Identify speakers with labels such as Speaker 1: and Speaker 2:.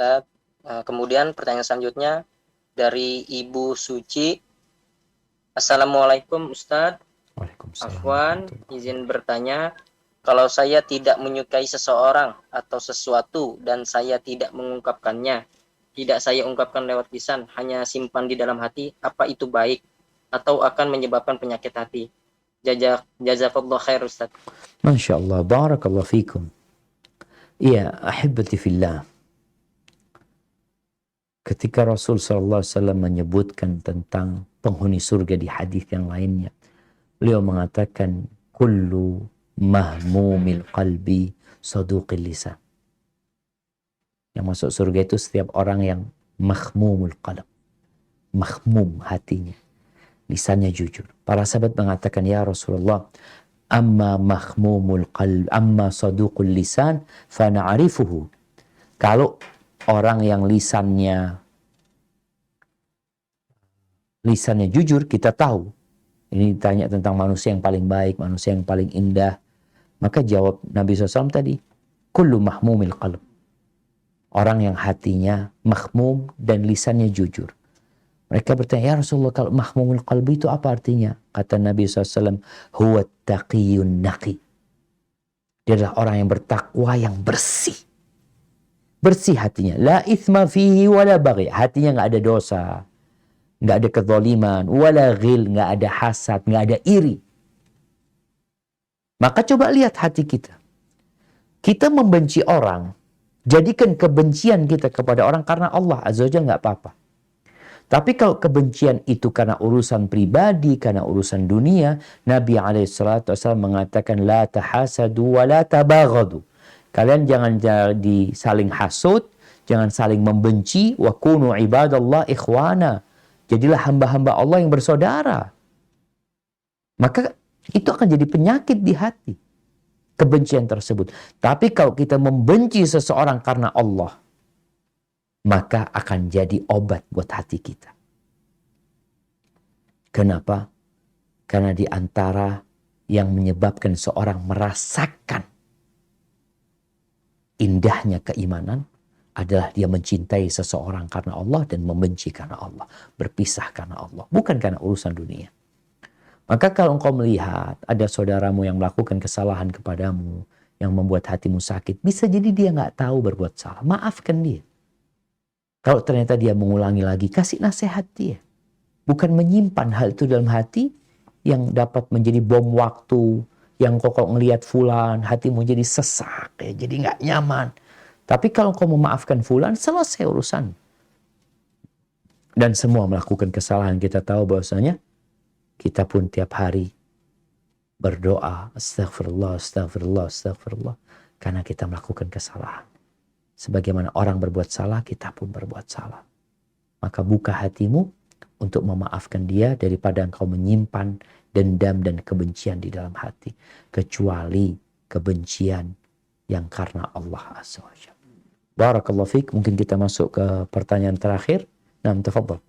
Speaker 1: Ustadz. Kemudian pertanyaan selanjutnya dari Ibu Suci. Assalamualaikum Ustadz.
Speaker 2: Waalaikumsalam
Speaker 1: Afwan,
Speaker 2: warahmatullahi
Speaker 1: izin
Speaker 2: wabarakatuh.
Speaker 1: bertanya, kalau saya tidak menyukai seseorang atau sesuatu dan saya tidak mengungkapkannya, tidak saya ungkapkan lewat lisan, hanya simpan di dalam hati, apa itu baik atau akan menyebabkan penyakit hati? Jazakallah khair Ustaz.
Speaker 2: Masya Allah, barakallah fikum. Iya, ahibati fillah. Ketika Rasul SAW menyebutkan tentang penghuni surga di hadis yang lainnya, beliau mengatakan, kullu mahmumil qalbi saduqil lisan. Yang masuk surga itu setiap orang yang mahmumul qalb. Mahmum hatinya. Lisannya jujur. Para sahabat mengatakan, ya Rasulullah, amma mahmumul qalb, amma saduqul lisan, fa na'rifuhu. Kalau orang yang lisannya jujur, kita tahu. Ini ditanya tentang manusia yang paling baik, manusia yang paling indah. Maka jawab Nabi SAW tadi, kullu mahmumil qalb. Orang yang hatinya mahmum dan lisannya jujur. Mereka bertanya, ya Rasulullah, kalau mahmumul qalbi itu apa artinya? Kata Nabi SAW, huwa taqiyun naqi. Dia adalah orang yang bertakwa, yang bersih. Bersih hatinya. La ithma fihi wala baghi. Hatinya nggak ada dosa. Nggak ada kezaliman. Wala ghil. Nggak ada hasad. Nggak ada iri. Maka coba lihat hati kita. Kita membenci orang. Jadikan kebencian kita kepada orang karena Allah Azza wa Jalla nggak apa-apa. Tapi kalau kebencian itu karena urusan pribadi, karena urusan dunia, Nabi SAW mengatakan, la tahasadu wa la tabaghadu. Kalian jangan jadi saling hasud, jangan saling membenci, wa kunu ibadallah ikhwana. Jadilah hamba-hamba Allah yang bersaudara. Maka itu akan jadi penyakit di hati, kebencian tersebut. Tapi kalau kita membenci seseorang karena Allah, maka akan jadi obat buat hati kita. Kenapa? Karena di antara yang menyebabkan seorang merasakan indahnya keimanan adalah dia mencintai seseorang karena Allah dan membenci karena Allah. Berpisah karena Allah. Bukan karena urusan dunia. Maka kalau engkau melihat ada saudaramu yang melakukan kesalahan kepadamu, yang membuat hatimu sakit, bisa jadi dia nggak tahu berbuat salah. Maafkan dia. Kalau ternyata dia mengulangi lagi, kasih nasihat dia. Bukan menyimpan hal itu dalam hati yang dapat menjadi bom waktu, yang kok ngelihat fulan, hatimu jadi sesak, ya, jadi nggak nyaman. Tapi kalau kau memaafkan fulan, selesai urusan. Dan semua melakukan kesalahan, kita tahu bahwasanya kita pun tiap hari berdoa, astagfirullah, astagfirullah, astagfirullah. Karena kita melakukan kesalahan. Sebagaimana orang berbuat salah, kita pun berbuat salah. Maka buka hatimu untuk memaafkan dia daripada engkau menyimpan dendam dan kebencian di dalam hati. Kecuali kebencian yang karena Allah Azza wa Jalla. Barakallahu fiik. Mungkin kita masuk ke pertanyaan terakhir. Nah, tafadhal.